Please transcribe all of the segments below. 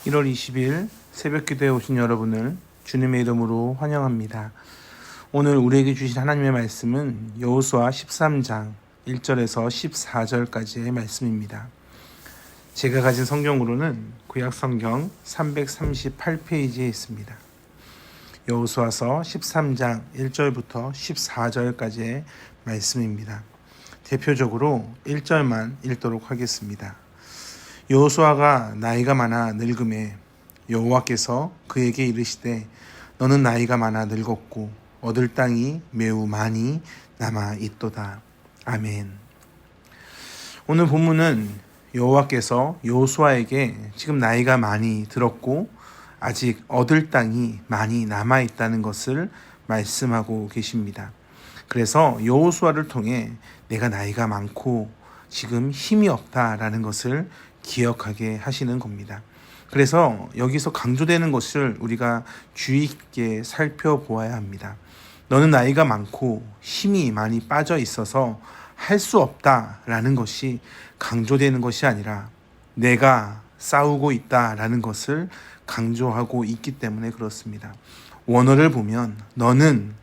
1월 20일 새벽 기도에 오신 여러분을 주님의 이름으로 환영합니다. 오늘 우리에게 주신 하나님의 말씀은 여호수아 13장 1절에서 14절까지의 말씀입니다. 제가 가진 성경으로는 구약 성경 338페이지에 있습니다. 여호수아서 13장 1절부터 14절까지의 말씀입니다. 대표적으로 1절만 읽도록 하겠습니다. 여호수아가 나이가 많아 늙음에 여호와께서 그에게 이르시되 너는 나이가 많아 늙었고 얻을 땅이 매우 많이 남아 있도다. 아멘. 오늘 본문은 여호와께서 여호수아에게 지금 나이가 많이 들었고 아직 얻을 땅이 많이 남아 있다는 것을 말씀하고 계십니다. 그래서 여호수아를 통해 내가 나이가 많고 지금 힘이 없다라는 것을 기억하게 하시는 겁니다. 그래서 여기서 강조되는 것을 우리가 주의 깊게 살펴보아야 합니다. 너는 나이가 많고 힘이 많이 빠져 있어서 할 수 없다라는 것이 강조되는 것이 아니라 내가 싸우고 있다라는 것을 강조하고 있기 때문에 그렇습니다. 원어를 보면 너는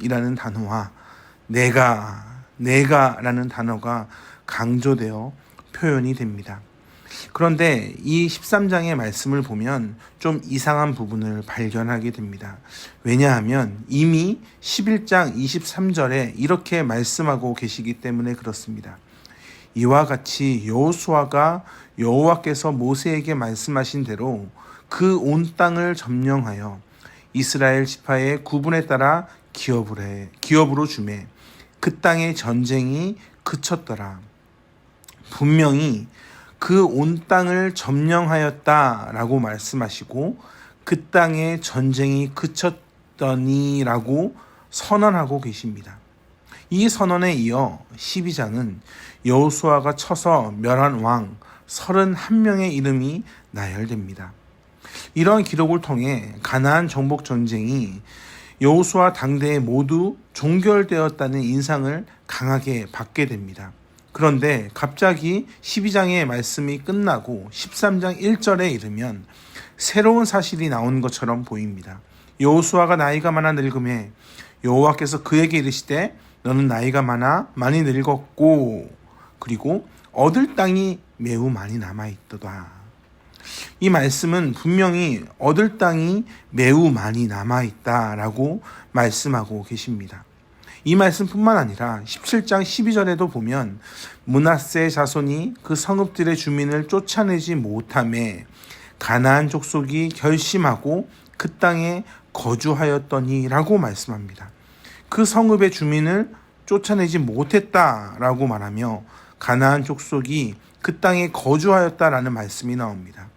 이라는 단어와 내가라는 단어가 강조되어 표현이 됩니다. 그런데 이 13장의 말씀을 보면 좀 이상한 부분을 발견하게 됩니다. 왜냐하면 이미 11장 23절에 이렇게 말씀하고 계시기 때문에 그렇습니다. 이와 같이 여호수아가 여호와께서 모세에게 말씀하신 대로 그 온 땅을 점령하여 이스라엘 지파의 구분에 따라 기업으로 주매 그 땅의 전쟁이 그쳤더라. 분명히 그 온 땅을 점령하였다라고 말씀하시고 그 땅의 전쟁이 그쳤더니라고 선언하고 계십니다. 이 선언에 이어 12장은 여호수아가 쳐서 멸한 왕 31명의 이름이 나열됩니다. 이러한 기록을 통해 가나안 정복 전쟁이 여호수아 당대에 모두 종결되었다는 인상을 강하게 받게 됩니다. 그런데 갑자기 12장의 말씀이 끝나고 13장 1절에 이르면 새로운 사실이 나온 것처럼 보입니다. 여호수아가 나이가 많아 늙음에 여호와께서 그에게 이르시되 너는 나이가 많아 많이 늙었고 그리고 얻을 땅이 매우 많이 남아있도다. 이 말씀은 분명히 얻을 땅이 매우 많이 남아있다라고 말씀하고 계십니다. 이 말씀뿐만 아니라 17장 12절에도 보면 므낫세 자손이 그 성읍들의 주민을 쫓아내지 못하매 가나안 족속이 결심하고 그 땅에 거주하였더니라고 말씀합니다. 그 성읍의 주민을 쫓아내지 못했다라고 말하며 가나안 족속이 그 땅에 거주하였다라는 말씀이 나옵니다.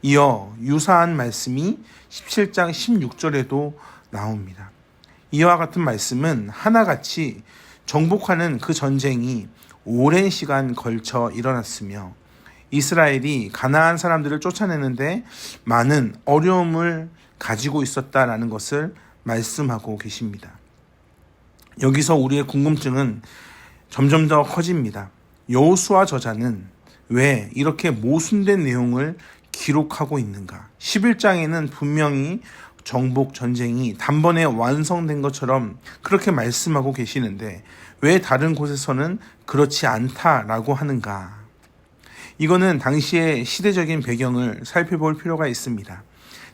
이어 유사한 말씀이 17장 16절에도 나옵니다. 이와 같은 말씀은 하나같이 정복하는 그 전쟁이 오랜 시간 걸쳐 일어났으며 이스라엘이 가나안 사람들을 쫓아내는데 많은 어려움을 가지고 있었다라는 것을 말씀하고 계십니다. 여기서 우리의 궁금증은 점점 더 커집니다. 여호수아 저자는 왜 이렇게 모순된 내용을 기록하고 있는가? 11장에는 분명히 정복 전쟁이 단번에 완성된 것처럼 그렇게 말씀하고 계시는데 왜 다른 곳에서는 그렇지 않다라고 하는가? 이거는 당시의 시대적인 배경을 살펴볼 필요가 있습니다.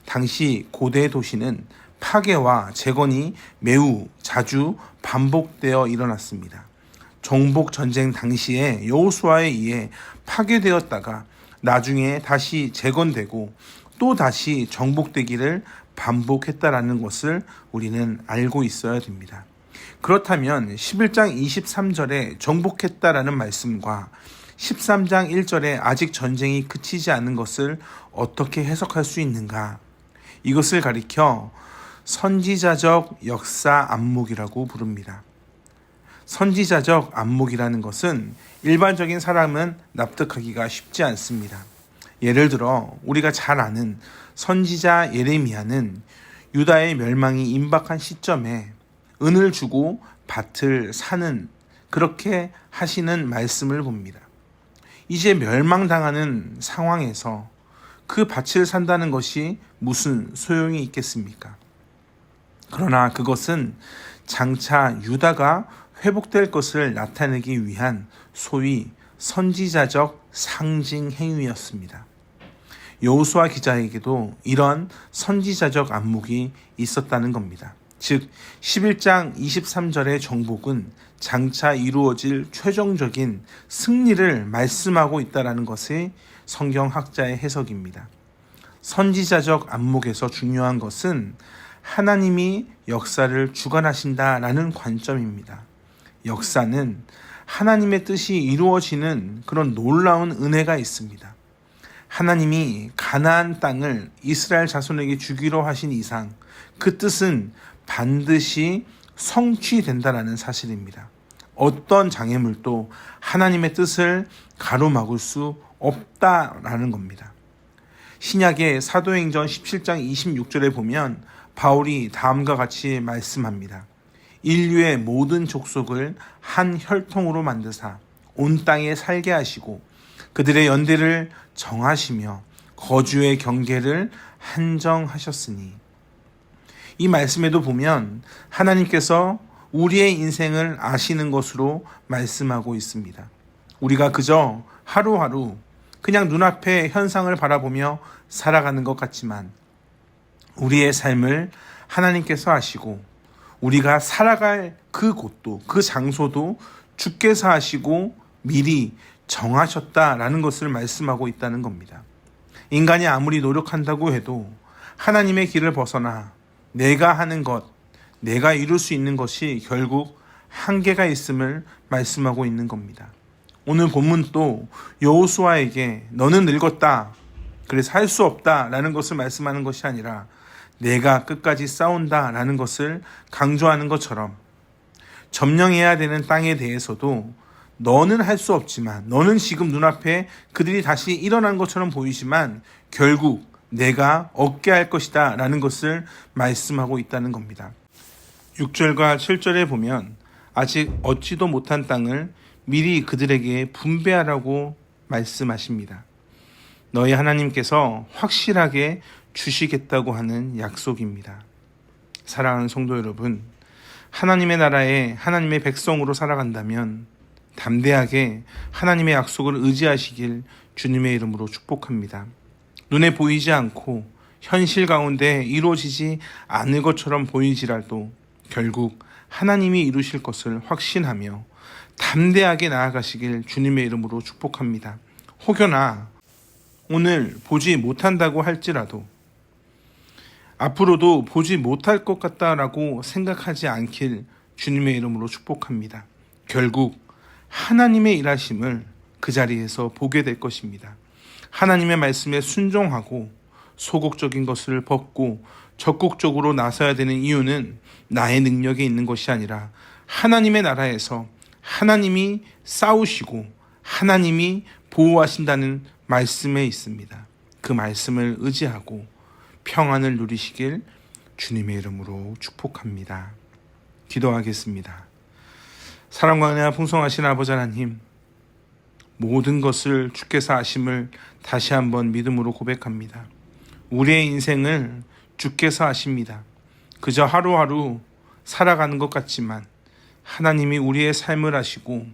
당시 고대 도시는 파괴와 재건이 매우 자주 반복되어 일어났습니다. 정복 전쟁 당시에 여호수아에 의해 파괴되었다가 나중에 다시 재건되고 또 다시 정복되기를 반복했다라는 것을 우리는 알고 있어야 됩니다. 그렇다면 11장 23절에 정복했다라는 말씀과 13장 1절에 아직 전쟁이 그치지 않은 것을 어떻게 해석할 수 있는가? 이것을 가리켜 선지자적 역사 안목이라고 부릅니다. 선지자적 안목이라는 것은 일반적인 사람은 납득하기가 쉽지 않습니다. 예를 들어 우리가 잘 아는 선지자 예레미야는 유다의 멸망이 임박한 시점에 은을 주고 밭을 사는 그렇게 하시는 말씀을 봅니다. 이제 멸망당하는 상황에서 그 밭을 산다는 것이 무슨 소용이 있겠습니까? 그러나 그것은 장차 유다가 회복될 것을 나타내기 위한 소위 선지자적 상징 행위였습니다. 여호수아 기자에게도 이런 선지자적 안목이 있었다는 겁니다. 즉 11장 23절의 정복은 장차 이루어질 최종적인 승리를 말씀하고 있다는 것이 성경학자의 해석입니다. 선지자적 안목에서 중요한 것은 하나님이 역사를 주관하신다라는 관점입니다. 역사는 하나님의 뜻이 이루어지는 그런 놀라운 은혜가 있습니다. 하나님이 가나안 땅을 이스라엘 자손에게 주기로 하신 이상 그 뜻은 반드시 성취된다라는 사실입니다. 어떤 장애물도 하나님의 뜻을 가로막을 수 없다라는 겁니다. 신약의 사도행전 17장 26절에 보면 바울이 다음과 같이 말씀합니다. 인류의 모든 족속을 한 혈통으로 만드사 온 땅에 살게 하시고 그들의 연대를 정하시며 거주의 경계를 한정하셨으니, 이 말씀에도 보면 하나님께서 우리의 인생을 아시는 것으로 말씀하고 있습니다. 우리가 그저 하루하루 그냥 눈앞의 현상을 바라보며 살아가는 것 같지만 우리의 삶을 하나님께서 아시고 우리가 살아갈 그 곳도 그 장소도 주께서 아시고 미리 정하셨다라는 것을 말씀하고 있다는 겁니다. 인간이 아무리 노력한다고 해도 하나님의 길을 벗어나 내가 하는 것, 내가 이룰 수 있는 것이 결국 한계가 있음을 말씀하고 있는 겁니다. 오늘 본문도 여호수아에게 너는 늙었다, 그래서 할 수 없다라는 것을 말씀하는 것이 아니라 내가 끝까지 싸운다라는 것을 강조하는 것처럼 점령해야 되는 땅에 대해서도 너는 할 수 없지만, 너는 지금 눈앞에 그들이 다시 일어난 것처럼 보이지만 결국 내가 얻게 할 것이다 라는 것을 말씀하고 있다는 겁니다. 6절과 7절에 보면 아직 얻지도 못한 땅을 미리 그들에게 분배하라고 말씀하십니다. 너희 하나님께서 확실하게 주시겠다고 하는 약속입니다. 사랑하는 성도 여러분, 하나님의 나라에 하나님의 백성으로 살아간다면 담대하게 하나님의 약속을 의지하시길 주님의 이름으로 축복합니다. 눈에 보이지 않고 현실 가운데 이루어지지 않을 것처럼 보이지라도 결국 하나님이 이루실 것을 확신하며 담대하게 나아가시길 주님의 이름으로 축복합니다. 혹여나 오늘 보지 못한다고 할지라도 앞으로도 보지 못할 것 같다라고 생각하지 않길 주님의 이름으로 축복합니다. 결국 하나님의 일하심을 그 자리에서 보게 될 것입니다. 하나님의 말씀에 순종하고 소극적인 것을 벗고 적극적으로 나서야 되는 이유는 나의 능력에 있는 것이 아니라 하나님의 나라에서 하나님이 싸우시고 하나님이 보호하신다는 말씀에 있습니다. 그 말씀을 의지하고 평안을 누리시길 주님의 이름으로 축복합니다. 기도하겠습니다. 사랑과 은혜와 풍성하신 아버지 하나님, 모든 것을 주께서 아심을 다시 한번 믿음으로 고백합니다. 우리의 인생을 주께서 아십니다. 그저 하루하루 살아가는 것 같지만 하나님이 우리의 삶을 아시고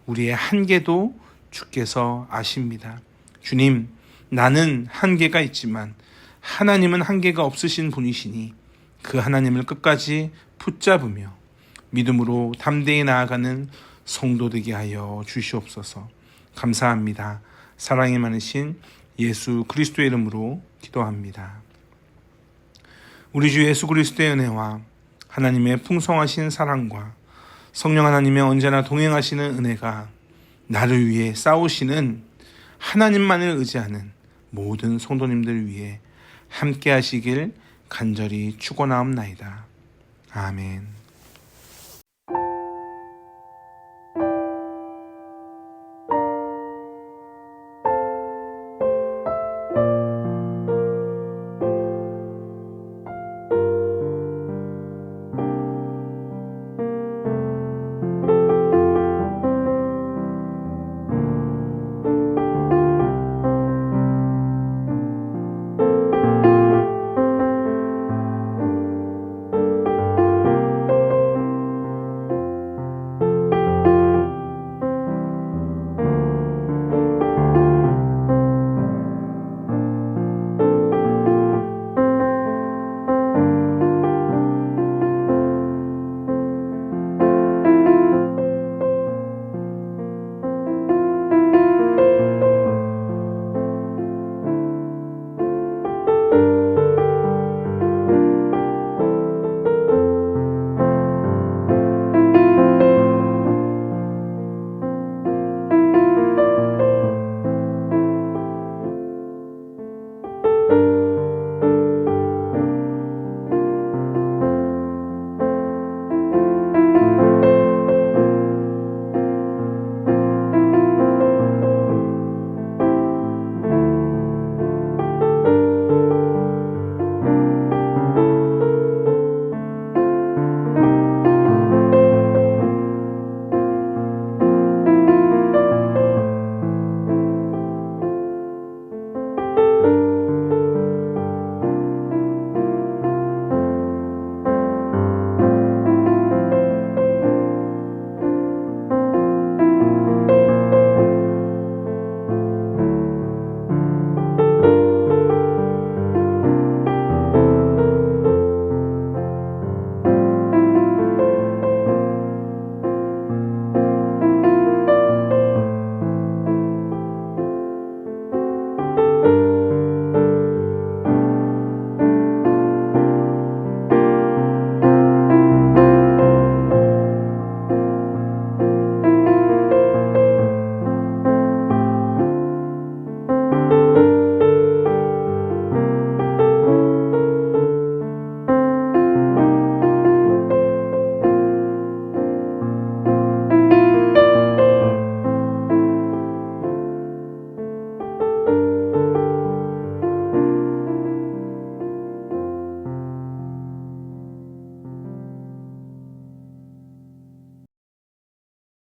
우리의 한계도 주께서 아십니다. 주님, 나는 한계가 있지만 하나님은 한계가 없으신 분이시니 그 하나님을 끝까지 붙잡으며 믿음으로 담대히 나아가는 성도 되게 하여 주시옵소서. 감사합니다. 사랑이 많으신 예수 그리스도의 이름으로 기도합니다. 우리 주 예수 그리스도의 은혜와 하나님의 풍성하신 사랑과 성령 하나님의 언제나 동행하시는 은혜가 나를 위해 싸우시는 하나님만을 의지하는 모든 성도님들 위해 함께 하시길 간절히 축원하옵나이다. 아멘.